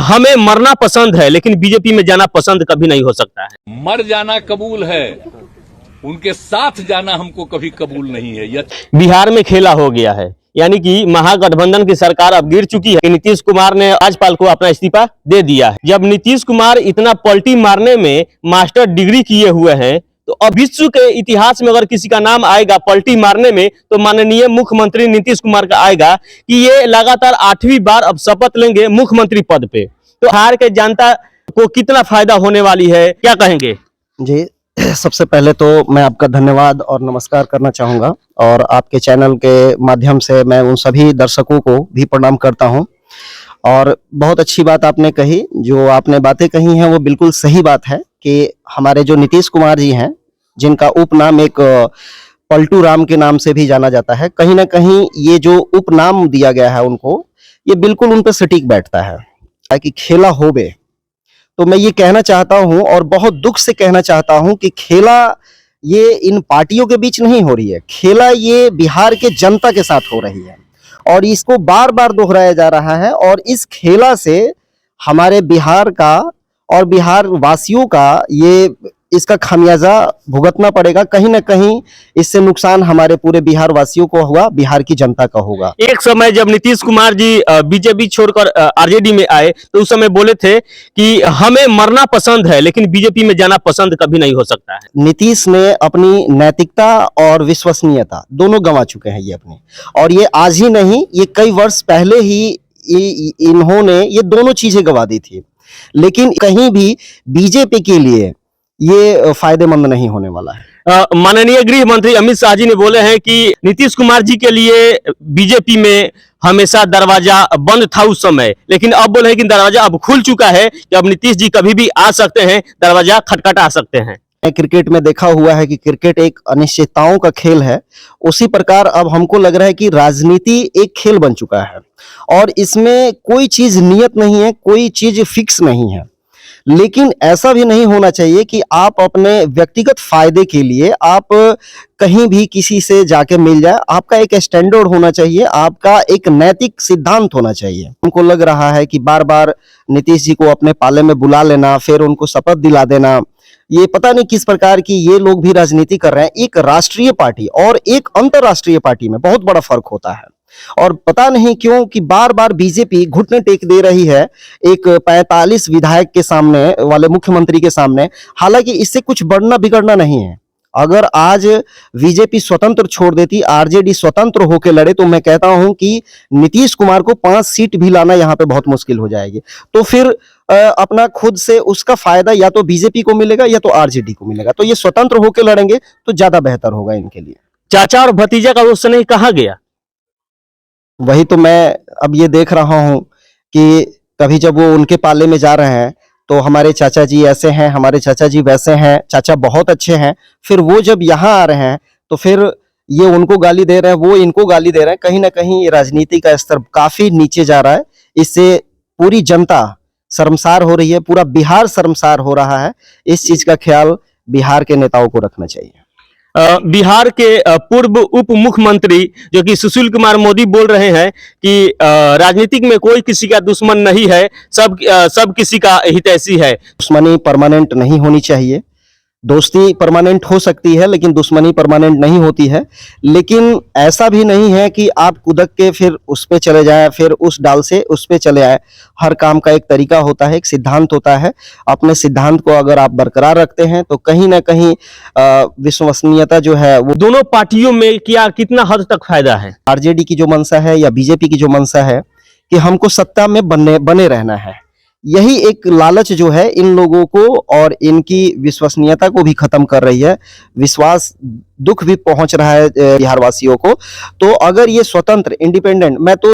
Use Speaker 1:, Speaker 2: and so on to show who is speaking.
Speaker 1: हमें मरना पसंद है लेकिन बीजेपी में जाना पसंद कभी नहीं हो सकता है।
Speaker 2: मर जाना कबूल है, उनके साथ जाना हमको कभी कबूल नहीं है।
Speaker 1: बिहार में खेला हो गया है, यानी कि महागठबंधन की सरकार अब गिर चुकी है। नीतीश कुमार ने राज्यपाल को अपना इस्तीफा दे दिया है। जब नीतीश कुमार इतना पलटी मारने में मास्टर डिग्री किए हुए हैं, तो अब विश्व के इतिहास में अगर किसी का नाम आएगा पलटी मारने में, तो माननीय मुख्यमंत्री नीतीश कुमार का आएगा कि ये लगातार 8वीं बार अब शपथ लेंगे मुख्यमंत्री पद पे। तो बिहार के जनता को कितना फायदा होने वाली है, क्या कहेंगे?
Speaker 3: जी, सबसे पहले तो मैं आपका धन्यवाद और नमस्कार करना चाहूँगा और आपके चैनल के माध्यम से मैं उन सभी दर्शकों को भी प्रणाम करता हूँ। और बहुत अच्छी बात आपने कही, जो आपने बातें कही हैं वो बिल्कुल सही बात है कि हमारे जो नीतीश कुमार जी हैं, जिनका उपनाम एक पलटू राम के नाम से भी जाना जाता है, कहीं ना कहीं ये जो उपनाम दिया गया है उनको, ये बिल्कुल उन पर सटीक बैठता है ताकि खेला होवे। तो मैं ये कहना चाहता हूं और बहुत दुख से कहना चाहता हूं कि खेला ये इन पार्टियों के बीच नहीं हो रही है, खेला ये बिहार के जनता के साथ हो रही है और इसको बार बार दोहराया जा रहा है। और इस खेला से हमारे बिहार का और बिहार वासियों का इसका खामियाजा भुगतना पड़ेगा। कहीं ना कहीं इससे नुकसान हमारे पूरे बिहार वासियों को हुआ, बिहार की जनता का होगा।
Speaker 1: एक समय जब नीतीश कुमार जी बीजेपी छोड़कर आरजेडी में आए, तो उस समय बोले थे कि हमें मरना पसंद है लेकिन बीजेपी में जाना पसंद कभी नहीं हो सकता है।
Speaker 3: नीतीश ने अपनी नैतिकता और विश्वसनीयता दोनों गंवा चुके हैं ये अपने, और ये आज ही नहीं, ये कई वर्ष पहले ही इन्होंने ये दोनों चीजें गंवा दी थी। लेकिन कहीं भी बीजेपी के लिए ये फायदेमंद नहीं होने वाला है।
Speaker 1: माननीय गृह मंत्री अमित शाह जी ने बोले हैं कि नीतीश कुमार जी के लिए बीजेपी में हमेशा दरवाजा बंद था उस समय, लेकिन अब बोले हैं कि दरवाजा अब खुल चुका है कि अब नीतीश जी कभी भी आ सकते हैं, दरवाजा खटखटा सकते हैं।
Speaker 3: क्रिकेट में देखा हुआ है कि क्रिकेट एक अनिश्चितताओं का खेल है, उसी प्रकार अब हमको लग रहा है कि राजनीति एक खेल बन चुका है और इसमें कोई चीज नियत नहीं है, कोई चीज फिक्स नहीं है। लेकिन ऐसा भी नहीं होना चाहिए कि आप अपने व्यक्तिगत फायदे के लिए आप कहीं भी किसी से जाके मिल जाए। आपका एक स्टैंडर्ड होना चाहिए, आपका एक नैतिक सिद्धांत होना चाहिए। उनको लग रहा है कि बार बार नीतीश जी को अपने पाले में बुला लेना, फिर उनको शपथ दिला देना, ये पता नहीं किस प्रकार की ये लोग भी राजनीति कर रहे हैं। एक राष्ट्रीय पार्टी और एक अंतरराष्ट्रीय पार्टी में बहुत बड़ा फर्क होता है और पता नहीं क्यों कि बार बार बीजेपी घुटने टेक दे रही है एक 45 विधायक के सामने वाले मुख्यमंत्री के सामने। हालांकि इससे कुछ बढ़ना बिगड़ना नहीं है। अगर आज बीजेपी स्वतंत्र छोड़ देती, आरजेडी स्वतंत्र होकर लड़े, तो मैं कहता हूं कि नीतीश कुमार को 5 सीट भी लाना यहां पे बहुत मुश्किल हो जाएगी। तो फिर अपना खुद से उसका फायदा या तो बीजेपी को मिलेगा या तो आरजेडी को मिलेगा। तो ये स्वतंत्र होकर लड़ेंगे तो ज्यादा बेहतर होगा इनके लिए।
Speaker 1: चाचा और भतीजा का वो स्नेह कहाँ गया?
Speaker 3: वही तो मैं अब ये देख रहा हूं कि कभी जब वो उनके पाले में जा रहे हैं तो हमारे चाचा जी ऐसे हैं, हमारे चाचा जी वैसे हैं, चाचा बहुत अच्छे हैं, फिर वो जब यहाँ आ रहे हैं तो फिर ये उनको गाली दे रहे हैं, वो इनको गाली दे रहे हैं। कहीं ना कहीं ये राजनीति का स्तर काफी नीचे जा रहा है। इससे पूरी जनता शर्मसार हो रही है, पूरा बिहार शर्मसार हो रहा है। इस चीज का ख्याल बिहार के नेताओं को रखना चाहिए।
Speaker 1: बिहार के पूर्व उप मुख्यमंत्री जो कि सुशील कुमार मोदी बोल रहे हैं कि राजनीतिक में कोई किसी का दुश्मन नहीं है, सब किसी का हितैषी है।
Speaker 3: दुश्मनी परमानेंट नहीं होनी चाहिए। दोस्ती परमानेंट हो सकती है लेकिन दुश्मनी परमानेंट नहीं होती है। लेकिन ऐसा भी नहीं है कि आप कूदक के फिर उस पे चले जाएं, फिर उस डाल से उस पे चले आए। हर काम का एक तरीका होता है, एक सिद्धांत होता है। अपने सिद्धांत को अगर आप बरकरार रखते हैं तो कहीं ना कहीं विश्वसनीयता जो है वो।
Speaker 1: दोनों पार्टियों में क्या कितना हद तक फायदा है?
Speaker 3: आरजेडी की जो मंशा है या बीजेपी की जो मंशा है कि हमको सत्ता में बने रहना है, यही एक लालच जो है इन लोगों को और इनकी विश्वसनीयता को भी खत्म कर रही है। विश्वास दुख भी पहुंच रहा है बिहार वासियों को। तो अगर ये स्वतंत्र इंडिपेंडेंट, मैं तो